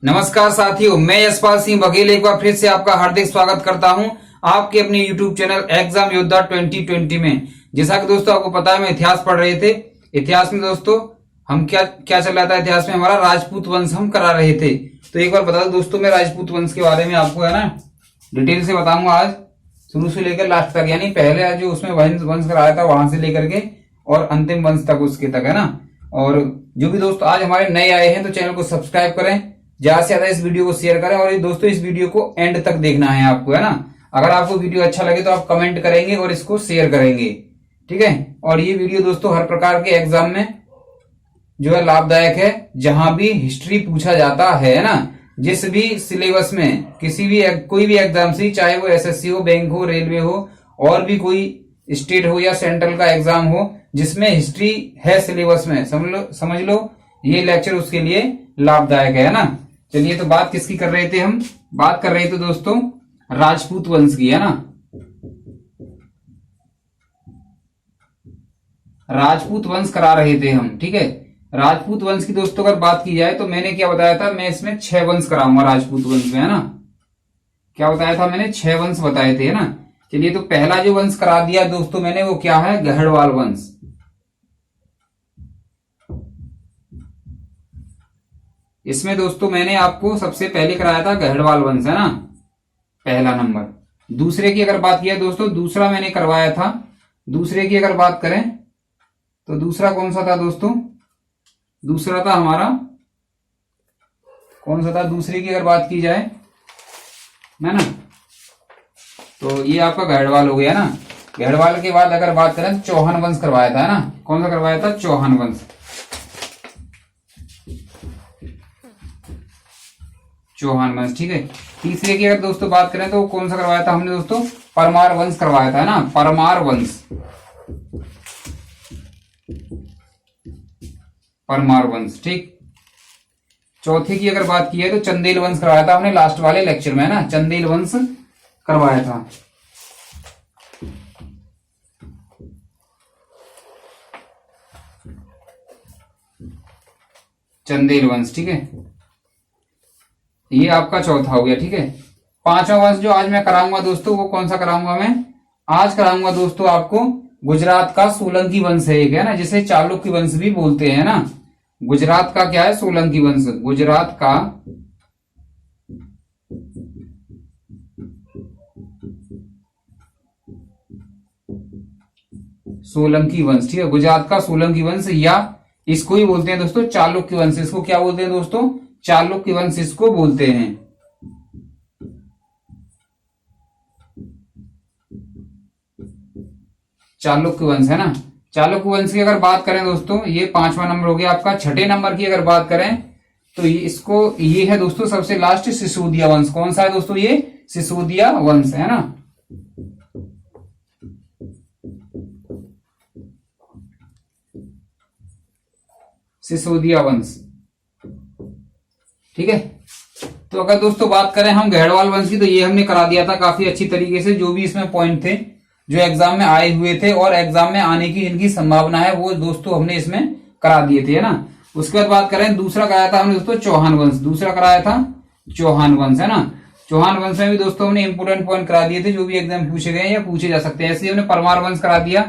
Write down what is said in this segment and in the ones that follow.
नमस्कार साथियों, मैं यशपाल सिंह बघेल एक बार फिर से आपका हार्दिक स्वागत करता हूं आपके अपने YouTube चैनल एग्जाम योद्धा 2020 में। जैसा कि दोस्तों आपको पता है, मैं इतिहास पढ़ रहे थे। इतिहास में दोस्तों हम क्या क्या चल रहा था, इतिहास में हमारा राजपूत वंश हम करा रहे थे। तो एक बार बता दो दोस्तों, मैं राजपूत वंश के बारे में आपको है ना डिटेल से बताऊंगा आज, शुरू से लेकर लास्ट तक, यानी पहले जो उसमें वंश कराया था वहां से लेकर के और अंतिम वंश तक, उसके तक है ना। और जो भी दोस्त आज हमारे नए आए हैं तो चैनल को सब्सक्राइब करें, ज्यादा से ज्यादा इस वीडियो को शेयर करें और ये दोस्तों इस वीडियो को एंड तक देखना है आपको, है ना। अगर आपको वीडियो अच्छा लगे तो आप कमेंट करेंगे और इसको शेयर करेंगे, ठीक है। और ये वीडियो दोस्तों हर प्रकार के एग्जाम में जो है लाभदायक है। जहां भी हिस्ट्री पूछा जाता है ना, जिस भी सिलेबस में किसी भी कोई भी एग्जाम से, चाहे वो एसएससी हो, बैंक हो, रेलवे हो, और भी कोई स्टेट हो या सेंट्रल का एग्जाम हो जिसमें हिस्ट्री है सिलेबस में, समझ लो ये लेक्चर उसके लिए लाभदायक है ना। चलिए, तो बात किसकी कर रहे थे हम? बात कर रहे थे दोस्तों राजपूत वंश की, है ना। राजपूत वंश करा रहे थे हम, ठीक है। राजपूत वंश की दोस्तों अगर बात की जाए तो मैंने क्या बताया था, मैं इसमें 6 वंश कराऊंगा राजपूत वंश में, है ना। क्या बताया था मैंने? 6 वंश बताए थे, है ना। चलिए, तो पहला जो वंश करा दिया दोस्तों मैंने, वो क्या है? गहड़वाल वंश। इसमें दोस्तों मैंने आपको सबसे पहले कराया था गहड़वाल वंश, है ना, पहला नंबर। दूसरे की अगर बात किया दोस्तों, दूसरा मैंने करवाया था, दूसरे की अगर बात करें तो दूसरा कौन सा था दोस्तों? दूसरा था हमारा, कौन सा था? दूसरे की अगर बात की जाए, है ना, तो ये आपका गहड़वाल हो गया ना। गहड़वाल के बाद अगर बात करें तो चौहान वंश करवाया था, है ना। कौन सा करवाया था? चौहान वंश। चौहान वंश, ठीक है। तीसरे की अगर दोस्तों बात करें तो कौन सा करवाया था हमने दोस्तों? परमार वंश करवाया था, है ना, परमार वंश। परमार वंश, ठीक। चौथे की अगर बात की है तो चंदेल वंश करवाया था हमने लास्ट वाले लेक्चर में, है ना, चंदेल वंश करवाया था। चंदेल वंश, ठीक है। ये आपका चौथा हो गया, ठीक है। पांचवा वंश जो आज मैं कराऊंगा दोस्तों, वो कौन सा कराऊंगा मैं? आज कराऊंगा दोस्तों आपको गुजरात का सोलंकी वंश है एक, है ना, जिसे चालुक्य वंश भी बोलते हैं ना। गुजरात का क्या है? सोलंकी वंश। गुजरात का सोलंकी वंश, ठीक है। गुजरात का सोलंकी वंश, या इसको ही बोलते हैं दोस्तों चालुक्य वंश। इसको क्या बोलते हैं दोस्तों? चालुक्य वंश इसको बोलते हैं। चालुक्य वंश, है ना। चालुक्य वंश की अगर बात करें दोस्तों, ये 5वां नंबर हो गया आपका। छठे नंबर की अगर बात करें तो ये है दोस्तों सबसे लास्ट, सिसोदिया वंश। कौन सा है दोस्तों? ये सिसोदिया वंश, है ना। सिसोदिया वंश, ठीक है। तो अगर दोस्तों बात करें हम गहड़वाल वंश की, तो ये हमने करा दिया था काफी अच्छी तरीके से। जो भी इसमें पॉइंट थे जो एग्जाम में आए हुए थे और एग्जाम में आने की जिनकी संभावना है, वो दोस्तों हमने इसमें करा दिए थे, है ना। उसके बाद बात करें, दूसरा कराया था हमने दोस्तों चौहान वंश। दूसरा कराया था चौहान वंश, है ना। चौहान वंश में भी दोस्तों हमने इंपोर्टेंट पॉइंट करा दिए थे, जो भी एग्जाम पूछे गए या पूछे जा सकते हैं। ऐसे हमने परमार वंश करा दिया,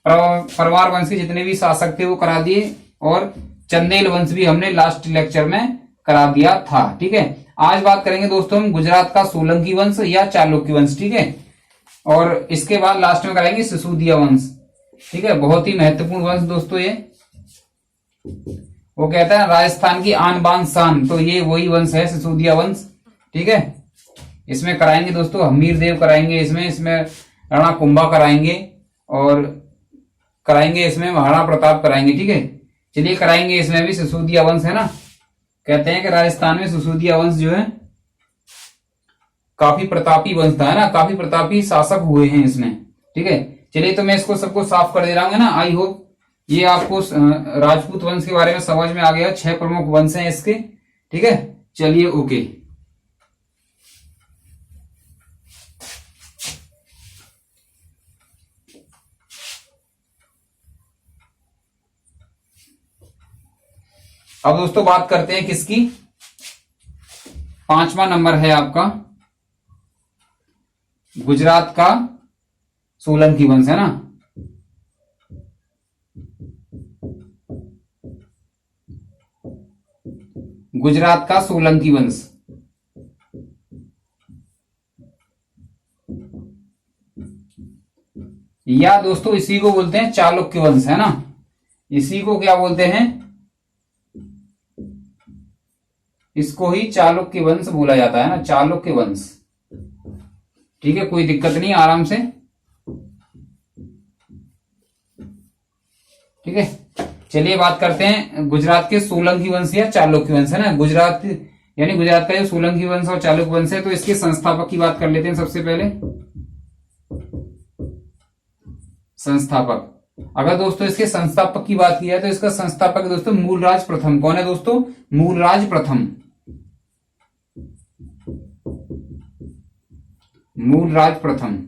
परमार वंश के जितने भी शासक थे वो करा दिए, और चंदेल वंश भी हमने लास्ट लेक्चर में करा दिया था, ठीक है। आज बात करेंगे दोस्तों हम गुजरात का सोलंकी वंश या चालुक्य वंश, ठीक है। और इसके बाद लास्ट में कराएंगे सिसोदिया वंश, ठीक है। बहुत ही महत्वपूर्ण वंश दोस्तों ये। वो कहता है राजस्थान की आन बान शान, तो ये वही वंश है, सिसोदिया वंश, ठीक है। इसमें कराएंगे दोस्तों हमीर देव कराएंगे, इसमें राणा कुंभा कराएंगे, और कराएंगे इसमें महाराणा प्रताप कराएंगे, ठीक है। चलिए, कराएंगे इसमें भी सिसोदिया वंश, है ना। कहते हैं कि राजस्थान में सिसोदिया वंश जो है काफी प्रतापी वंश था, है ना, काफी प्रतापी शासक हुए हैं इसमें, ठीक है। चलिए, तो मैं इसको सबको साफ कर दे रहा हूँ, है ना। आई होप ये आपको राजपूत वंश के बारे में समझ में आ गया। 6 प्रमुख वंश हैं इसके, ठीक है। चलिए, ओके। अब दोस्तों बात करते हैं किसकी? 5वां नंबर है आपका गुजरात का सोलंकी वंश, है ना। गुजरात का सोलंकी वंश। या दोस्तों इसी को बोलते हैं चालुक्य वंश, है ना। इसी को क्या बोलते हैं, इसको ही चालुक्य वंश बोला जाता है ना, चालुक्य वंश। ठीक है, कोई दिक्कत नहीं, आराम से। ठीक है, चलिए बात करते हैं गुजरात के सोलंकी वंश या चालुक्य वंश, है ना। गुजरात यानी गुजरात का जो सोलंकी वंश और चालुक्य वंश है, तो इसके संस्थापक की बात कर लेते हैं सबसे पहले। संस्थापक, अगर दोस्तों इसके संस्थापक की बात की है तो इसका संस्थापक दोस्तों मूलराज प्रथम। कौन है दोस्तों, मूलराज प्रथम। मूलराज प्रथम।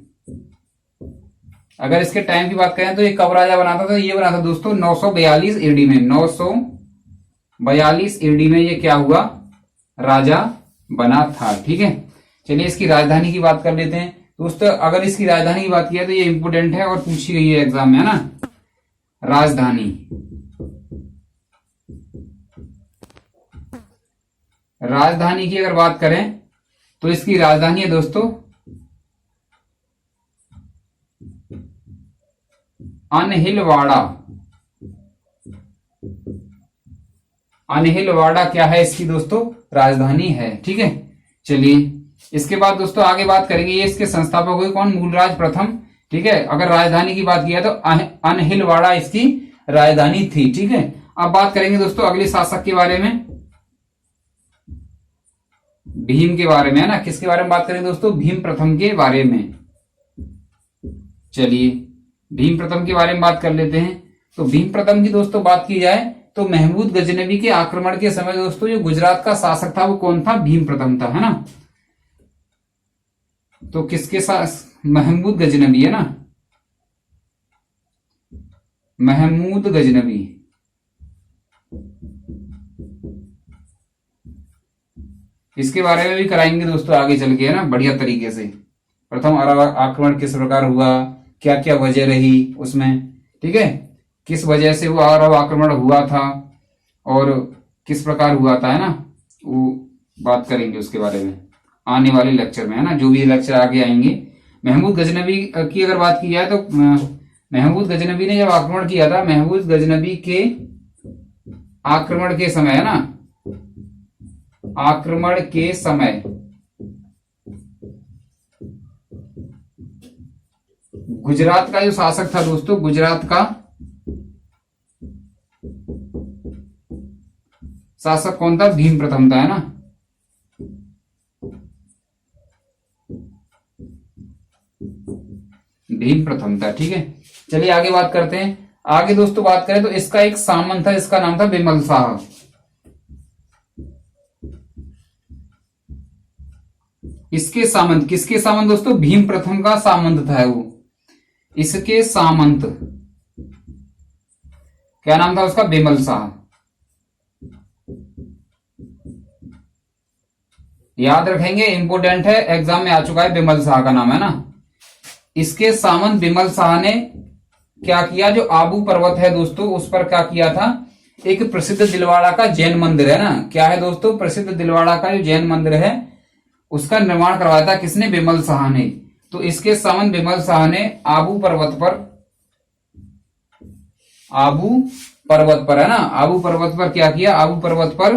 अगर इसके टाइम की बात करें तो ये कब राजा बना था, तो ये बना था दोस्तों 942 एडी में। 942 एडी में ये क्या हुआ, राजा बना था। ठीक है, चलिए इसकी राजधानी की बात कर लेते हैं दोस्तों। अगर इसकी राजधानी की बात की है तो ये इंपोर्टेंट है और पूछी गई है एग्जाम में, है ना। राजधानी, राजधानी की अगर बात करें तो इसकी राजधानी है दोस्तों अनहिलवाड़ा। अनहिलवाड़ा क्या है इसकी दोस्तों राजधानी है। ठीक है, चलिए इसके बाद दोस्तों आगे बात करेंगे, ये इसके संस्थापक हुए कौन, मूलराज प्रथम। ठीक है, अगर राजधानी की बात की है तो अनहिलवाड़ा इसकी राजधानी थी। ठीक है, अब बात करेंगे दोस्तों अगले शासक के बारे में, भीम के बारे में, है ना। किसके बारे में बात करेंगे दोस्तों, भीम प्रथम के बारे में। चलिए भीम प्रथम के बारे में बात कर लेते हैं। तो भीम प्रथम की दोस्तों बात की जाए तो महमूद गजनवी के आक्रमण के समय दोस्तों जो गुजरात का शासक था वो कौन था, भीम प्रथम था, है ना। तो किसके साथ, महमूद गजनवी, है ना, महमूद गजनवी। इसके बारे में भी कराएंगे दोस्तों आगे चल के, है ना, बढ़िया तरीके से। प्रथम अरब आक्रमण किस प्रकार हुआ, क्या क्या वजह रही उसमें। ठीक है, किस वजह से वो अरब आक्रमण हुआ था और किस प्रकार हुआ था, है ना, वो बात करेंगे उसके बारे में आने वाले लेक्चर में, है ना, जो भी लेक्चर आगे आएंगे। महमूद गजनवी की अगर बात की जाए तो महमूद गजनवी ने जब आक्रमण किया था, महमूद गजनवी के आक्रमण के समय, है ना, आक्रमण के समय गुजरात का जो शासक था दोस्तों, गुजरात का शासक कौन था, भीम प्रथम था, है ना। भीम प्रथम था। ठीक है, चलिए आगे बात करते हैं। आगे दोस्तों बात करें तो इसका एक सामंत था, इसका नाम था बिमल शाह। इसके सामंत, किसके सामंत दोस्तों, भीम प्रथम का सामंत था वो। इसके सामंत क्या नाम था उसका, बिमल शाह। याद रखेंगे, इंपोर्टेंट है, एग्जाम में आ चुका है, बिमल शाह का नाम, है ना। इसके सामंत बिमल शाह ने क्या किया, जो आबू पर्वत है दोस्तों उस पर क्या किया था, एक प्रसिद्ध दिलवाड़ा का जैन मंदिर, है ना। क्या है दोस्तों, प्रसिद्ध दिलवाड़ा का जो जैन मंदिर है उसका निर्माण करवाया था किसने, बिमल शाह ने। तो इसके सामंत बिमल शाह ने आबू पर्वत पर, है ना, आबू पर्वत पर क्या किया, आबू पर्वत पर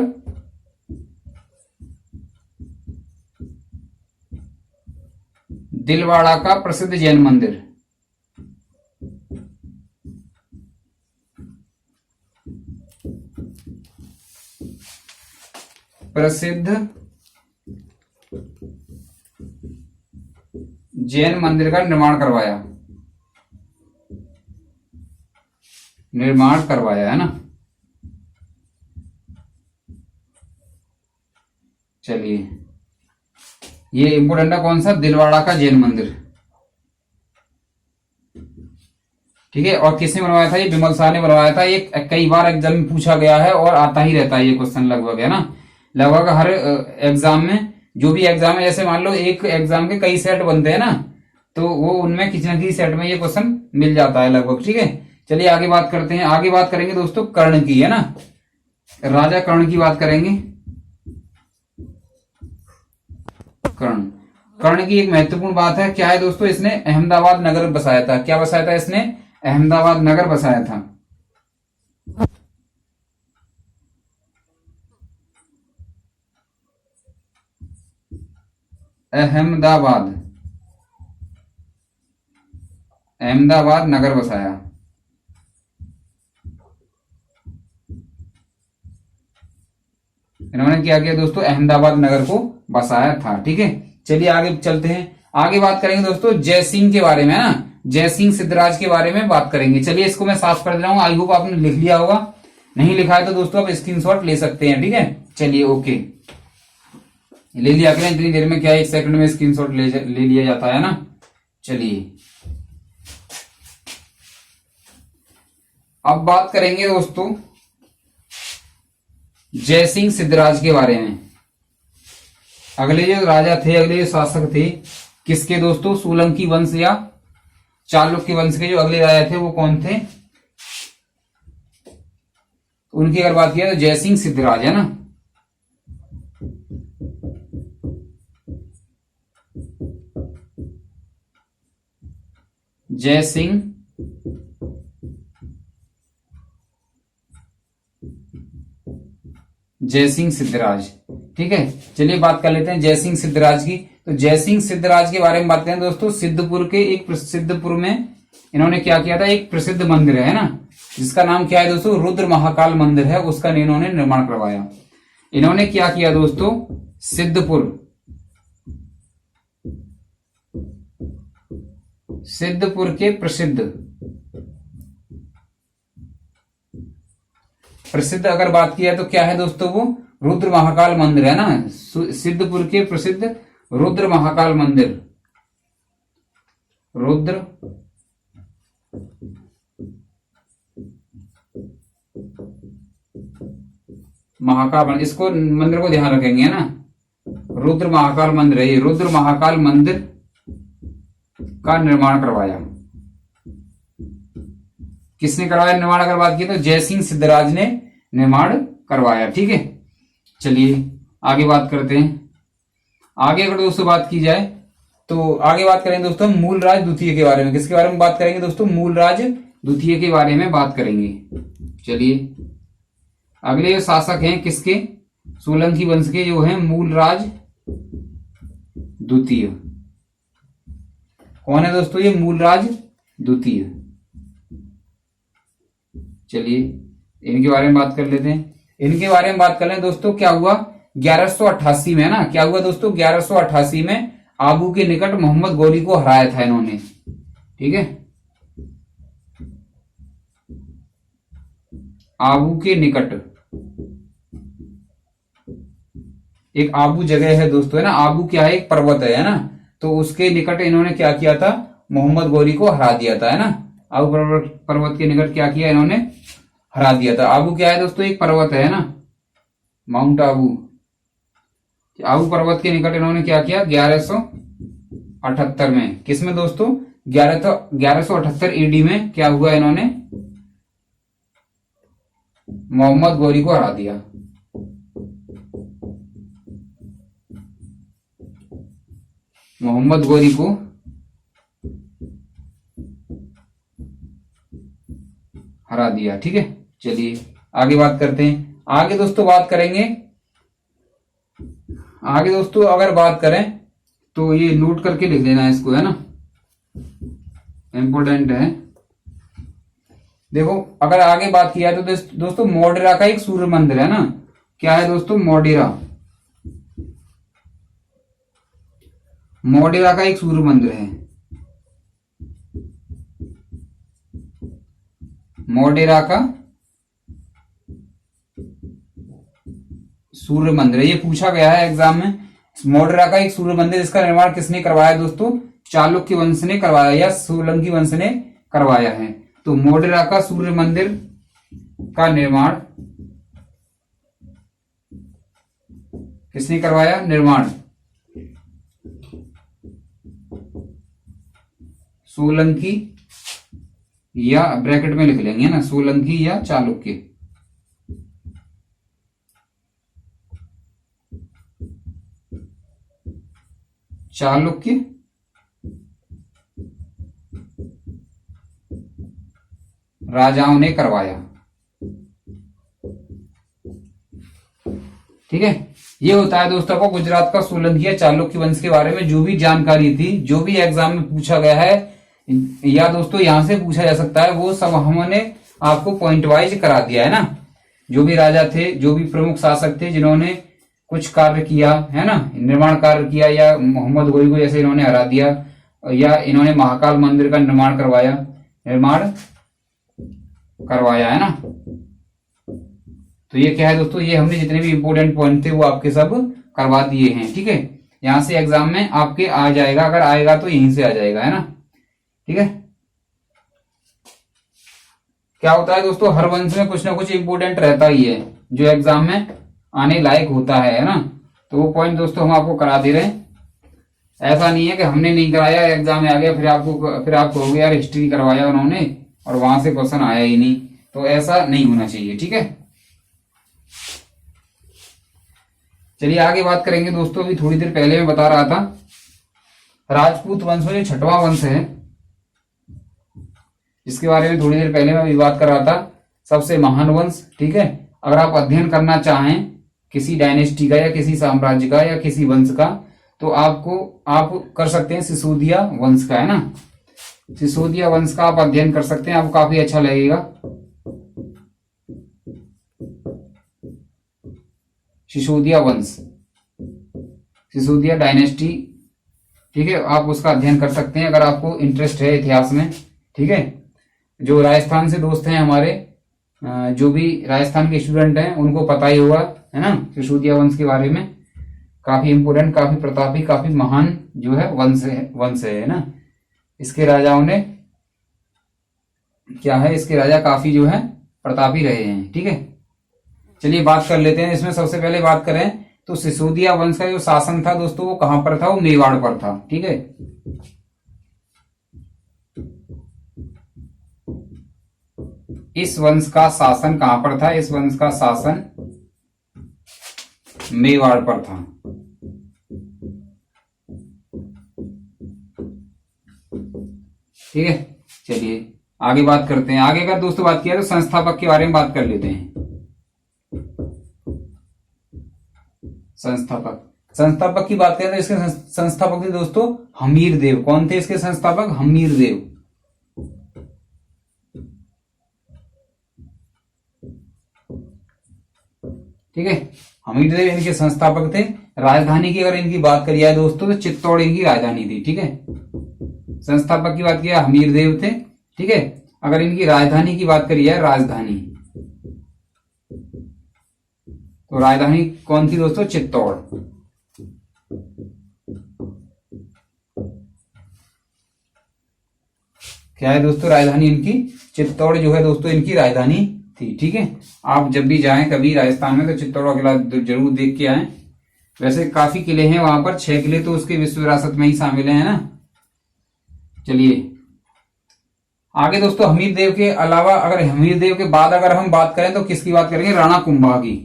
दिलवाड़ा का प्रसिद्ध जैन मंदिर, प्रसिद्ध जैन मंदिर का निर्माण करवाया, है ना। चलिए ये इंपोर्टेंट है, कौन सा, दिलवाड़ा का जैन मंदिर। ठीक है, और किसने बनवाया था, ये बिमल शाह ने बनवाया था। ये कई बार एग्जाम में पूछा गया है और आता ही रहता है ये क्वेश्चन लगभग, है ना। लगभग हर एग्जाम में जो भी एग्जाम है, जैसे मान लो एक एग्जाम के कई सेट बनते हैं ना, तो वो उनमें किसी न किसी सेट में ये क्वेश्चन मिल जाता है लगभग। ठीक है, चलिए आगे बात करते हैं। आगे बात करेंगे दोस्तों कर्ण की, है ना, राजा कर्ण की बात करेंगे। कर्ण, कर्ण की एक महत्वपूर्ण बात है, क्या है दोस्तों, इसने अहमदाबाद नगर बसाया था। क्या बसाया था इसने? अहमदाबाद नगर बसाया था। अहमदाबाद, अहमदाबाद नगर बसाया। इन्होंने क्या किया दोस्तों? अहमदाबाद नगर को बसाया था। ठीक है, चलिए आगे चलते हैं। आगे बात करेंगे दोस्तों जयसिंह के बारे में, है ना, जयसिंह सिद्धराज के बारे में बात करेंगे। चलिए इसको मैं साफ कर दे रहा हूं, आई होप आपने लिख लिया होगा। नहीं लिखा है तो दोस्तों आप स्क्रीनशॉट ले सकते हैं। ठीक है, चलिए ओके, ले लिया करें, इतनी देर में क्या 1 सेकंड में स्क्रीनशॉट ले लिया जाता है ना। चलिए अब बात करेंगे दोस्तों जयसिंह सिद्धराज के बारे में। अगले जो राजा थे, अगले जो शासक थे, किसके दोस्तों? सोलंकी वंश या चालुक्य वंश के जो अगले राजा थे वो कौन थे? उनकी अगर बात किया तो जयसिंह सिद्धराज, है ना। जयसिंह जयसिंह सिद्धराज। ठीक है, चलिए बात कर लेते हैं जयसिंह सिद्धराज की। तो जयसिंह सिद्धराज के बारे में बात करें दोस्तों, सिद्धपुर में इन्होंने क्या किया था? एक प्रसिद्ध मंदिर है ना, जिसका नाम क्या है दोस्तों? रुद्र महाकाल मंदिर है, उसका इन्होंने निर्माण करवाया। इन्होंने क्या किया दोस्तों? सिद्धपुर के प्रसिद्ध अगर बात किया तो क्या है दोस्तों? वो रुद्र महाकाल मंदिर, है ना। सिद्धपुर के प्रसिद्ध रुद्र महाकाल मंदिर, रुद्र महाकाल मंदिर, इसको मंदिर को ध्यान रखेंगे, है ना। रुद्र महाकाल मंदिर है ये, रुद्र महाकाल मंदिर का निर्माण करवाया। किसने करवाया निर्माण? अगर बात की तो जयसिंह सिद्धराज ने निर्माण करवाया। ठीक है, चलिए आगे बात करते हैं। आगे अगर दोस्तों बात की जाए तो आगे बात करेंगे दोस्तों मूलराज द्वितीय के बारे में। किसके बारे में बात करेंगे दोस्तों? मूलराज द्वितीय के बारे में बात करेंगे। चलिए अगले जो शासक हैं किसके? सोलंकी वंश के जो हैं मूलराज द्वितीय। कौन है दोस्तों ये मूलराज द्वितीय? चलिए इनके बारे में बात कर लेते हैं। इनके बारे में बात कर लें दोस्तों, क्या हुआ 1188 में, है ना। क्या हुआ दोस्तों? 1188 में आबू के निकट मोहम्मद गौरी को हराया था इन्होंने। ठीक है, आबू के निकट एक आबू जगह है दोस्तों, है ना। आबू क्या है? एक पर्वत है ना। तो उसके निकट इन्होंने क्या किया था? मोहम्मद गौरी को हरा दिया था, है ना। आबू पर्वत के निकट क्या किया इन्होंने? हरा दिया था। आबू क्या है दोस्तों? एक पर्वत है ना, माउंट आबू। आबू पर्वत के निकट इन्होंने क्या किया? 1178 में। किसमें दोस्तों? 1178 ईडी में क्या हुआ? इन्होंने मोहम्मद गौरी को हरा दिया। मोहम्मद गौरी को हरा दिया। ठीक है, चलिए आगे बात करते हैं। आगे दोस्तों बात करेंगे, आगे दोस्तों अगर बात करें तो ये नोट करके लिख लेना है इसको, है ना, इंपॉर्टेंट है। देखो अगर आगे बात किया तो दोस्तों मोडेरा का एक सूर्य मंदिर है ना। क्या है दोस्तों? मोडेरा, मोडेरा का एक सूर्य मंदिर है। मोडेरा का सूर्य मंदिर है, ये पूछा गया है एग्जाम में। मोडेरा का एक सूर्य मंदिर, इसका निर्माण किसने करवाया दोस्तों? चालुक्य वंश ने करवाया या सोलंकी वंश ने करवाया है। तो मोडेरा का सूर्य मंदिर का निर्माण किसने करवाया? निर्माण सोलंकी या ब्रैकेट में लिख लेंगे ना, सोलंकी या चालुक्य। चालुक्य राजाओं ने करवाया। ठीक है, ये होता है दोस्तों को गुजरात का सोलंकी या चालुक्य वंश के बारे में जो भी जानकारी थी, जो भी एग्जाम में पूछा गया है या दोस्तों यहां से पूछा जा सकता है, वो सब हमने आपको पॉइंट वाइज करा दिया है ना। जो भी राजा थे, जो भी प्रमुख शासक थे जिन्होंने कुछ कार्य किया है ना, निर्माण कार्य किया, या मोहम्मद गोरी को जैसे इन्होंने हरा दिया, या इन्होंने महाकाल मंदिर का निर्माण करवाया है ना। तो ये क्या है दोस्तों, ये हमने जितने भी इंपोर्टेंट पॉइंट थे वो आपके सब करवा दिए हैं। ठीक है, यहां से एग्जाम में आपके आ जाएगा, अगर आएगा तो यहीं से आ जाएगा, है ना। ठीक है, क्या होता है दोस्तों, हर वंश में कुछ ना कुछ इंपोर्टेंट रहता ही है जो एग्जाम में आने लायक होता है ना। तो वो पॉइंट दोस्तों हम आपको करा दे रहे हैं। ऐसा नहीं है कि हमने नहीं कराया, एग्जाम में आ गया, फिर आप कहोगे यार हिस्ट्री करवाया उन्होंने और वहां से क्वेश्चन आया ही नहीं। तो ऐसा नहीं होना चाहिए। ठीक है, चलिए आगे बात करेंगे दोस्तों। अभी थोड़ी देर पहले मैं बता रहा था राजपूत वंश में जो छठवां वंश है, इसके बारे में थोड़ी देर पहले मैं भी बात कर रहा था, सबसे महान वंश। ठीक है, अगर आप अध्ययन करना चाहें किसी डायनेस्टी का या किसी साम्राज्य का या किसी वंश का, तो आप कर सकते हैं सिसोदिया वंश का, है ना। सिसोदिया वंश का आप अध्ययन कर सकते हैं, आपको काफी अच्छा लगेगा। सिसोदिया वंश, सिसोदिया डायनेस्टी। ठीक है, आप उसका अध्ययन कर सकते हैं अगर आपको इंटरेस्ट है इतिहास में। ठीक है, जो राजस्थान से दोस्त हैं हमारे, जो भी राजस्थान के स्टूडेंट हैं उनको पता ही होगा, है ना, सिसोदिया वंश के बारे में। काफी इंपोर्टेंट, काफी प्रतापी, काफी महान जो है वंश है ना। इसके राजाओं ने क्या है, इसके राजा काफी जो है प्रतापी रहे हैं। ठीक है, चलिए बात कर लेते हैं। इसमें सबसे पहले बात करें तो सिसोदिया वंश का जो शासन था दोस्तों वो कहां पर था, वो मेवाड़ पर था। ठीक है, इस वंश का शासन कहां पर था, इस वंश का शासन मेवाड़ पर था। ठीक है, चलिए आगे बात करते हैं। आगे अगर दोस्तों बात किया तो संस्थापक के बारे में बात कर लेते हैं। संस्थापक की बात करें तो इसके संस्थापक थे दोस्तों हमीर देव। कौन थे इसके संस्थापक, हमीर देव। ठीक है, हमीर देव इनके संस्थापक थे। राजधानी की अगर इनकी बात करी जाए दोस्तों तो चित्तौड़ इनकी राजधानी थी। ठीक है, संस्थापक की बात किया हमीर देव थे। ठीक है, अगर इनकी राजधानी की बात करी जाए, राजधानी, तो राजधानी कौन थी दोस्तों, चित्तौड़। क्या है दोस्तों, राजधानी इनकी चित्तौड़ जो है दोस्तों इनकी राजधानी थी। ठीक है, आप जब भी जाएं कभी राजस्थान में तो चित्तौड़ का किला जरूर देख के आएं। वैसे काफी किले हैं वहां पर, 6 किले तो उसके विश्व विरासत में ही शामिल है ना। चलिए आगे दोस्तों, हमीर देव के अलावा, अगर हमीर देव के बाद अगर हम बात करें तो किसकी बात करेंगे, राणा कुंभा की।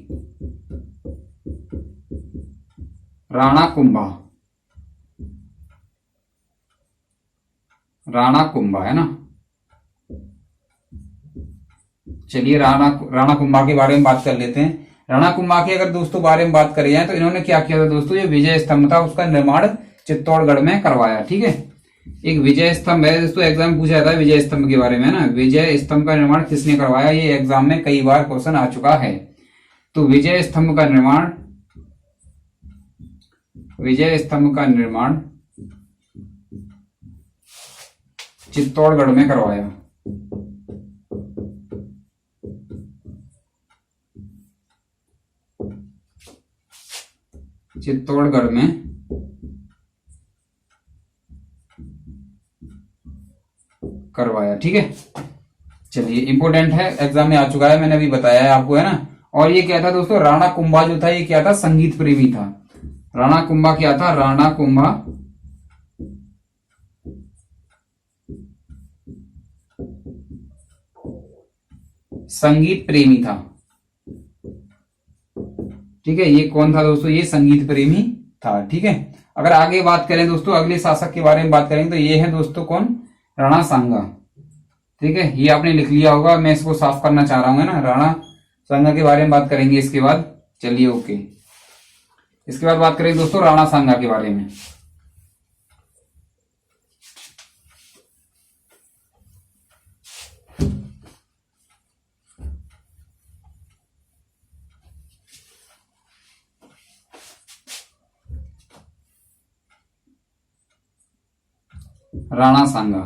राणा कुंभा, राणा कुंभा, है ना। चलिए राणा कुंभा के बारे में बात कर लेते हैं। राणा कुंभा के अगर दोस्तों बारे में बात करी जाए तो इन्होंने क्या किया था दोस्तों, ये विजय स्तंभ था उसका निर्माण चित्तौड़गढ़ में करवाया। ठीक है, एक विजय स्तंभ है दोस्तों, एग्जाम पूछा था विजय स्तंभ के बारे में ना। विजय स्तंभ का निर्माण किसने करवाया, ये एग्जाम में कई बार क्वेश्चन आ चुका है। तो विजय स्तंभ का निर्माण चित्तौड़गढ़ में करवाया। चित्तौड़गढ़ में करवाया। ठीक है, चलिए इंपोर्टेंट है, एग्जाम में आ चुका है, मैंने अभी बताया है आपको, है ना। और ये क्या था दोस्तों, राणा कुंभा जो था ये क्या था, संगीत प्रेमी था। राणा कुंभा क्या था, राणा कुंभा संगीत प्रेमी था। ठीक है, ये कौन था दोस्तों? ये संगीत प्रेमी था। ठीक है, अगर आगे बात करें दोस्तों, अगले शासक के बारे में बात करेंगे तो ये है दोस्तों कौन? राणा सांगा। ठीक है, ये आपने लिख लिया होगा, मैं इसको साफ करना चाह रहा हूं, है ना। राणा सांगा के बारे में बात करेंगे इसके बाद। चलिए ओके, इसके बाद बात करेंगे दोस्तों राणा सांगा के बारे में। राणा सांगा,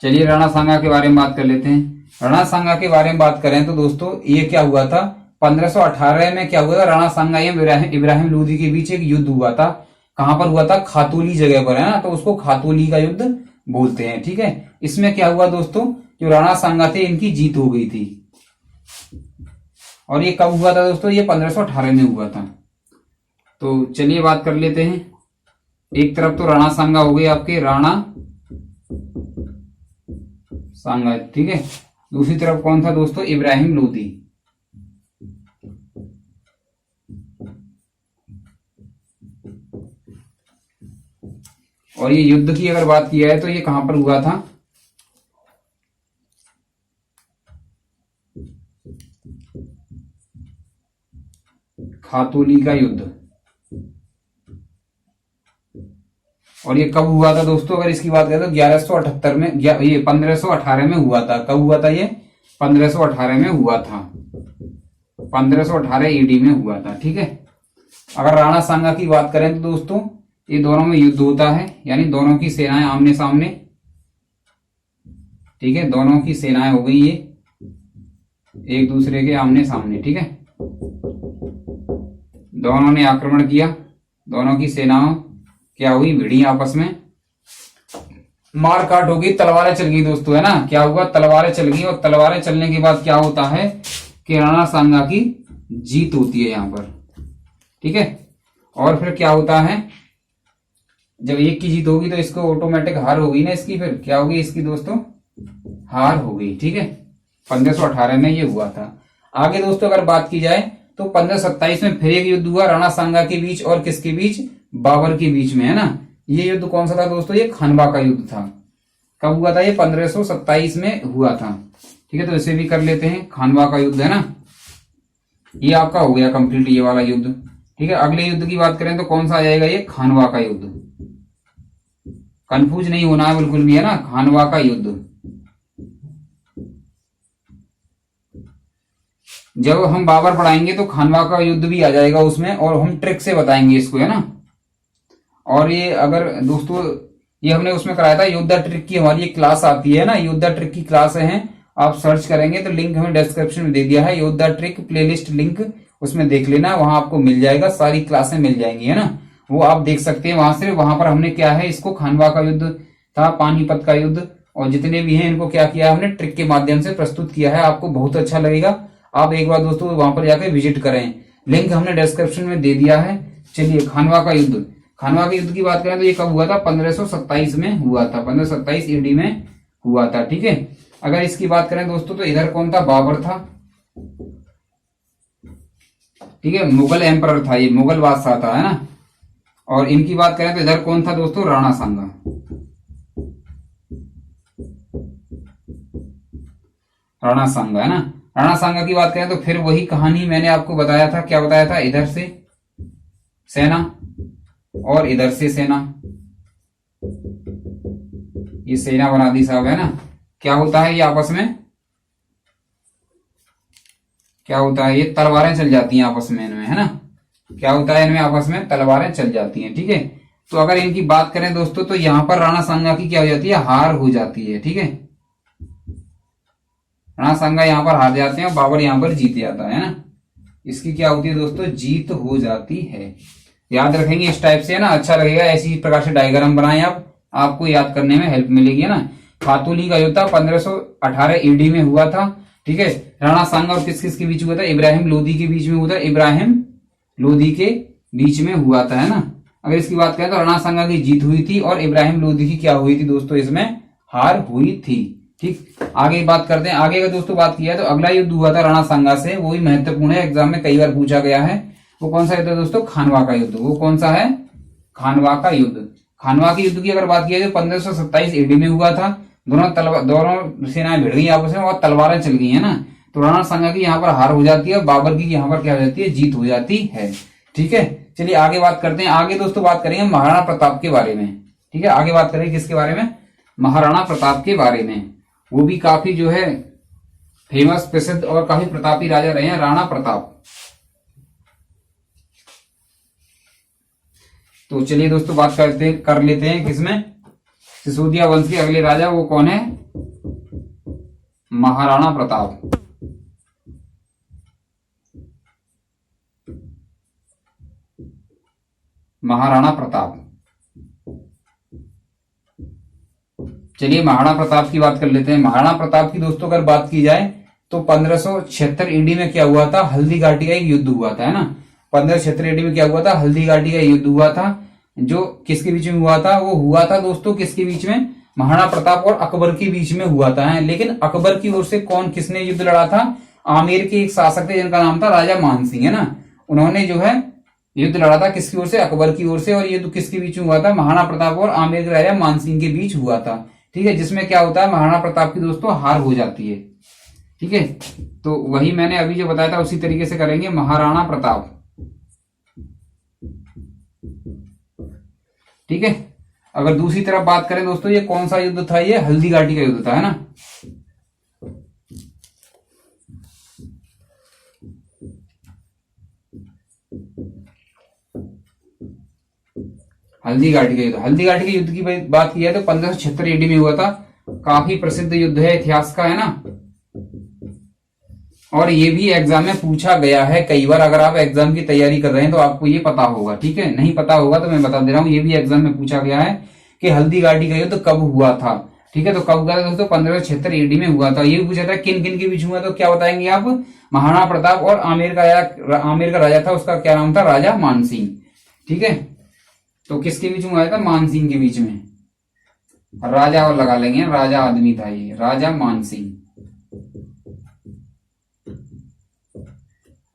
चलिए राणा सांगा के बारे में बात कर लेते हैं। राणा सांगा के बारे में बात करें तो दोस्तों ये क्या हुआ था? 1518 में क्या हुआ था? राणा सांगा एवं इब्राहिम लोदी के बीच एक युद्ध हुआ था। कहां पर हुआ था? खातोली जगह पर, है ना, तो उसको खातोली का युद्ध बोलते हैं। ठीक है, इसमें क्या हुआ दोस्तों? जो राणा सांगा थे इनकी जीत हो गई थी। और ये कब हुआ था दोस्तों? ये 1518 में हुआ था। तो चलिए बात कर लेते हैं। एक तरफ तो राणा सांगा हो गए आपके, राणा सांगा, ठीक है। दूसरी तरफ कौन था दोस्तों? इब्राहिम लोदी। और ये युद्ध की अगर बात किया है तो ये कहां पर हुआ था? खातोली का युद्ध। और ये कब हुआ था दोस्तों? अगर इसकी बात करें तो 1178 में, ये 1518 में हुआ था। कब हुआ था ये? 1518 में हुआ था। 1518 ईडी में हुआ था। ठीक है, अगर राणा सांगा की बात करें तो दोस्तों ये दोनों में युद्ध होता है, यानी दोनों की सेनाएं आमने सामने। ठीक है, दोनों की सेनाएं हो गई ये एक दूसरे के आमने सामने। ठीक है, दोनों ने आक्रमण किया, दोनों की सेनाओं क्या हुई? भिड़ी आपस में, मार काट हो गई, तलवारें चल गई दोस्तों, है ना। क्या हुआ? तलवारें चल गई। और तलवारें चलने के बाद क्या होता है कि राणा सांगा की जीत होती है यहां पर। ठीक है, और फिर क्या होता है? जब एक की जीत होगी तो इसको ऑटोमेटिक हार होगी ना इसकी, फिर क्या होगी इसकी दोस्तों? हार हो गई। ठीक है, 1518 में ये हुआ था। आगे दोस्तों अगर बात की जाए तो 1527 में फिर एक युद्ध हुआ राणा सांगा के बीच और किसके बीच? बाबर के बीच में, है ना। ये युद्ध कौन सा था दोस्तों? ये खानवा का युद्ध था। कब हुआ था? ये 1527 में हुआ था। ठीक है, तो इसे भी कर लेते हैं। खानवा का युद्ध, है ना, ये आपका हो गया कंप्लीट ये वाला युद्ध। ठीक है, अगले युद्ध की बात करें तो कौन सा आ जाएगा? ये खानवा का युद्ध। कंफ्यूज नहीं होना है बिल्कुल भी, है ना। खानवा का युद्ध, जब हम बाबर पढ़ाएंगे तो खानवा का युद्ध भी आ जाएगा उसमें, और हम ट्रिक से बताएंगे इसको, है ना। और ये अगर दोस्तों ये हमने उसमें कराया था योद्धा ट्रिक की, हमारी एक क्लास आती है ना, योद्धा ट्रिक की क्लास है। आप सर्च करेंगे तो लिंक हमें डिस्क्रिप्शन में दे दिया है, योद्धा ट्रिक प्लेलिस्ट लिंक, उसमें देख लेना, वहां आपको मिल जाएगा, सारी क्लासें मिल जाएंगी, है ना। वो आप देख सकते हैं वहां से। वहां पर हमने क्या है, इसको खानवा का युद्ध था, पानीपत का युद्ध, और जितने भी हैं इनको क्या किया हमने? ट्रिक के माध्यम से प्रस्तुत किया है। आपको बहुत अच्छा लगेगा, आप एक बार दोस्तों वहां पर जाकर विजिट करें, लिंक हमने डिस्क्रिप्शन में दे दिया है। चलिए खानवा का युद्ध, खानवा के युद्ध की बात करें तो ये कब हुआ था? 1527 में हुआ था, 1527 ईडी में हुआ था। ठीक है, अगर इसकी बात करें दोस्तों तो इधर कौन था? बाबर था। ठीक है, मुगल एम्परर था, ये मुगल बादशाह था, है ना। और इनकी बात करें तो इधर कौन था दोस्तों? राणा सांगा। राणा सांगा, है ना। राणा सांगा की बात करें तो फिर वही कहानी मैंने आपको बताया था। क्या बताया था? इधर से सेना और इधर से सेना, ये सेना बना दी साहब, है ना। क्या होता है ये आपस में? क्या होता है? ये तलवारें चल जाती हैं आपस में इनमें, है ना। क्या होता है इनमें? आपस में तलवारें चल जाती हैं। ठीक है, तो अगर इनकी बात करें दोस्तों तो यहां पर राणा सांगा की क्या हो जाती है? हार हो जाती है। ठीक है, राणा सांगा यहां पर हार जाते हैं और बाबर यहां पर जीत जाता है ना। इसकी क्या होती है दोस्तों? जीत हो जाती है। याद रखेंगे इस टाइप से, है ना, अच्छा लगेगा। ऐसी प्रकार से डायग्राम बनाएं आप, आपको याद करने में हेल्प मिलेगी, है ना। खातोली का युद्ध 1518 ईडी में हुआ था। ठीक है, राणा सांगा और किस किस के बीच हुआ था? इब्राहिम लोदी के बीच में हुआ था, इब्राहिम लोदी के बीच में हुआ था, है ना। अगर इसकी बात करें तो राणा सांगा की जीत हुई थी और इब्राहिम लोदी की क्या हुई थी दोस्तों? इसमें हार हुई थी। ठीक, आगे बात करते हैं। आगे का दोस्तों बात किया तो अगला युद्ध हुआ था राणा सांगा से, वो भी महत्वपूर्ण है, एग्जाम में कई बार पूछा गया है। वो कौन सा युद्ध है दोस्तों? खानवा का युद्ध। वो कौन सा है? खानवा का युद्ध। खानवा के युद्ध की अगर बात की जाए तो 1527 एडी में हुआ था। दोनों सेनाएं भिड़ गई आपस में और तलवारें चल गई है ना, तो राणा सांगा की यहाँ पर हार हो जाती है, बाबर की यहाँ पर क्या हो जाती है? जीत हो जाती है। ठीक है, चलिए आगे बात करते हैं। आगे दोस्तों बात करेंगे महाराणा प्रताप के बारे में। ठीक है, आगे बात करेंगे किसके बारे में? महाराणा प्रताप के बारे में। वो भी काफी जो है फेमस, प्रसिद्ध और काफी प्रतापी राजा रहे हैं राणा प्रताप। तो चलिए दोस्तों बात कर लेते हैं किसमें? सिसोदिया वंश के अगले राजा वो कौन है? महाराणा प्रताप। महाराणा प्रताप। चलिए महाराणा प्रताप की बात कर लेते हैं। महाराणा प्रताप की दोस्तों अगर बात की जाए तो 1576 ईडी में क्या हुआ था? हल्दी घाटी का एक युद्ध हुआ था, है ना। 1576 ईडी में क्या हुआ था? हल्दी घाटी का युद्ध हुआ था, जो किसके बीच में हुआ था? वो हुआ था दोस्तों किसके बीच में? महाराणा प्रताप और अकबर के बीच में हुआ था। है लेकिन अकबर की ओर से किसने युद्ध लड़ा था? आमेर के एक शासक थे जिनका नाम था राजा मानसिंह, है ना। उन्होंने जो है युद्ध लड़ा था किसकी ओर से? अकबर की ओर से। और ये युद्ध किसके बीच में हुआ था? महाराणा प्रताप और आमेर के राजा मानसिंह के बीच हुआ था। ठीक है, जिसमें क्या होता है? महाराणा प्रताप की दोस्तों हार हो जाती है। ठीक है, तो वही मैंने अभी जो बताया था उसी तरीके से करेंगे। महाराणा प्रताप। ठीक है, अगर दूसरी तरफ बात करें दोस्तों, ये कौन सा युद्ध था? ये हल्दी घाटी का युद्ध था, है ना। हल्दी घाटी का युद्ध। हल्दी घाटी के युद्ध की बात की जाए तो 1576 एडी में हुआ था। काफी प्रसिद्ध युद्ध है, इतिहास का, है ना। और ये भी एग्जाम में पूछा गया है कई बार। अगर आप एग्जाम की तैयारी कर रहे हैं तो आपको ये पता होगा। ठीक है, नहीं पता होगा तो मैं बता दे रहा हूं, ये भी एग्जाम में पूछा गया है कि हल्दी घाटी का युद्ध कब हुआ था। ठीक है, तो कब हुआ था दोस्तों? 1576 एडी में हुआ था। ये भी पूछा था किन किन के बीच हुआ, तो क्या बताएंगे आप? महाराणा प्रताप और आमेर का राजा था, उसका क्या नाम था? राजा मानसिंह। ठीक है, तो किसके बीच में हुआ था? मानसिंह के बीच में। राजा और लगा लेंगे, राजा आदमी था ये, राजा मानसिंह।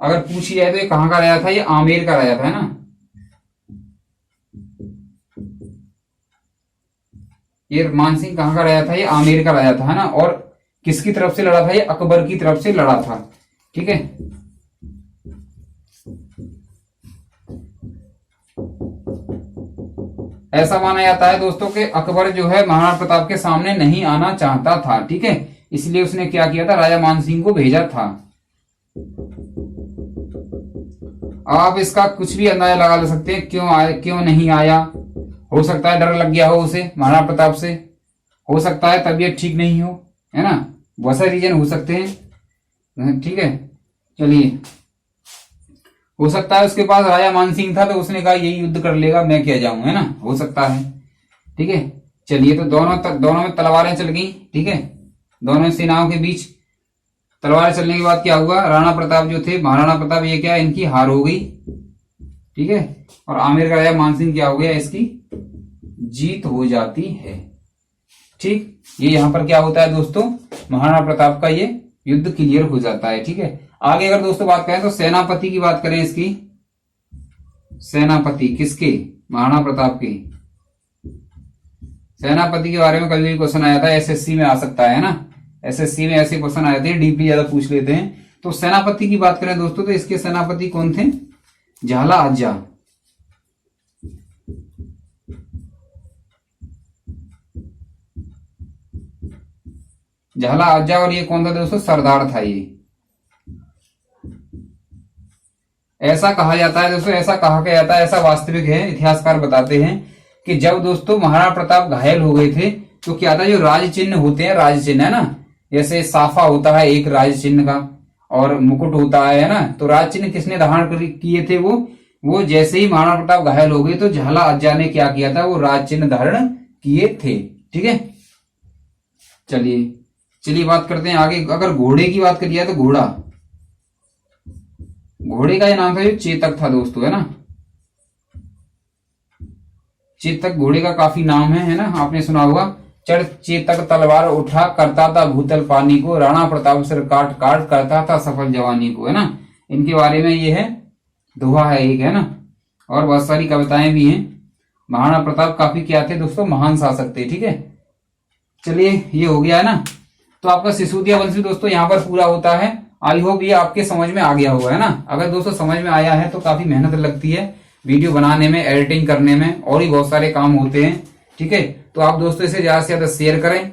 अगर पूछी जाए तो ये कहां का राजा था? ये आमेर का राजा था, है ना। ये मानसिंह कहां का राजा था? ये आमेर का राजा था, है ना। और किसकी तरफ से लड़ा था? ये अकबर की तरफ से लड़ा था। ठीक है, ऐसा माना जाता है दोस्तों कि अकबर जो है महाराणा प्रताप के सामने नहीं आना चाहता था। ठीक है, इसलिए उसने क्या किया था? राजा मानसिंह को भेजा था। आप इसका कुछ भी अंदाजा लगा सकते हैं, क्यों आया क्यों नहीं आया। हो सकता है डर लग गया हो उसे महाराणा प्रताप से, हो सकता है तबीयत ठीक नहीं हो, है ना। बहुत सारे रीजन हो सकते हैं। ठीक है, चलिए, हो सकता है उसके पास राजा मानसिंह था तो उसने कहा यही युद्ध कर लेगा, मैं क्या जाऊं, है ना, हो सकता है। ठीक है, चलिए, तो दोनों में तलवारें चल गई। ठीक है, दोनों सेनाओं के बीच तलवारें चलने के बाद क्या हुआ? राणा प्रताप जो थे, महाराणा प्रताप, ये क्या, इनकी हार हो गई। ठीक है, और आमेर का राजा मानसिंह क्या हो गया? इसकी जीत हो जाती है। ठीक, ये यहां पर क्या होता है दोस्तों? महाराणा प्रताप का ये युद्ध क्लियर हो जाता है। ठीक है, आगे अगर दोस्तों बात करें तो सेनापति की बात करें, इसकी सेनापति किसके? महाराणा प्रताप की। सेनापति के बारे में कभी भी क्वेश्चन आया था, एसएससी में आ सकता है ना। एसएससी में ऐसे क्वेश्चन आए थे, डीपली ज्यादा पूछ लेते हैं। तो सेनापति की बात करें दोस्तों तो इसके सेनापति कौन थे? झाला आजा। झाला आजा। और ये कौन था दोस्तों? सरदार था ये। ऐसा कहा जाता है दोस्तों, ऐसा कहा जाता है, ऐसा वास्तविक है, इतिहासकार बताते हैं कि जब दोस्तों महाराणा प्रताप घायल हो गए थे तो क्या था, जो राज चिन्ह होते हैं, राज चिन्ह, है ना, जैसे साफा होता है एक राज चिन्ह का, और मुकुट होता है ना, तो राज चिन्ह किसने धारण किए थे? वो जैसे ही महाराणा प्रताप घायल हो गए तो झाला अज्जा ने क्या किया था? वो राज चिन्ह धारण किए थे। ठीक है, चलिए बात करते हैं आगे। अगर घोड़े की बात करिए तो घोड़े का ये नाम था, जो चेतक था दोस्तों, है ना। चेतक घोड़े का काफी नाम है ना, आपने सुना होगा। चढ़ चेतक तलवार उठा, करता था भूतल पानी को, राणा प्रताप सिर काट काट, करता था सफल जवानी को, है ना। इनके बारे में ये है, दोहा है एक, है ना। और बहुत सारी कविताएं भी हैं। महाराणा प्रताप काफी क्या थे दोस्तों, महान शासक थे, ठीक है। चलिए ये हो गया है ना। तो आपका सिसोदिया वंश भी दोस्तों यहाँ पर पूरा होता है। आई होप ये आपके समझ में आ गया होगा, है ना। अगर दोस्तों समझ में आया है तो काफी मेहनत लगती है वीडियो बनाने में, एडिटिंग करने में, और भी बहुत सारे काम होते हैं, ठीक है। तो आप दोस्तों इसे ज्यादा से ज्यादा शेयर करें।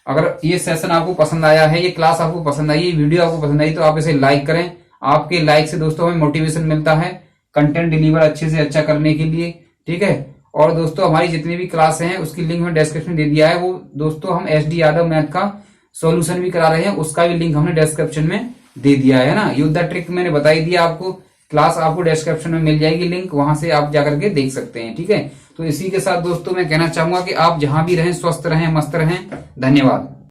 अगर ये सेशन आपको पसंद आया है, ये क्लास आपको पसंद आई, ये वीडियो आपको पसंद आई, तो आप इसे लाइक करें। आपके लाइक से दोस्तों हमें मोटिवेशन मिलता है कंटेंट डिलीवर अच्छे से अच्छा करने के लिए, ठीक है। और दोस्तों हमारी जितनी भी क्लास हैं उसकी लिंक में डिस्क्रिप्शन में दे दिया है। वो दोस्तों हम SD यादव मैथ का सॉल्यूशन भी करा रहे हैं, उसका भी लिंक हमने डिस्क्रिप्शन में दे दिया है ना। योद्धा ट्रिक मैंने बता ही दिया आपको, क्लास आपको डिस्क्रिप्शन में मिल जाएगी लिंक, वहां से आप जाकर के देख सकते हैं, ठीक है। तो इसी के साथ दोस्तों मैं कहना चाहूंगा कि आप जहां भी रहें स्वस्थ रहें, मस्त रहें। धन्यवाद।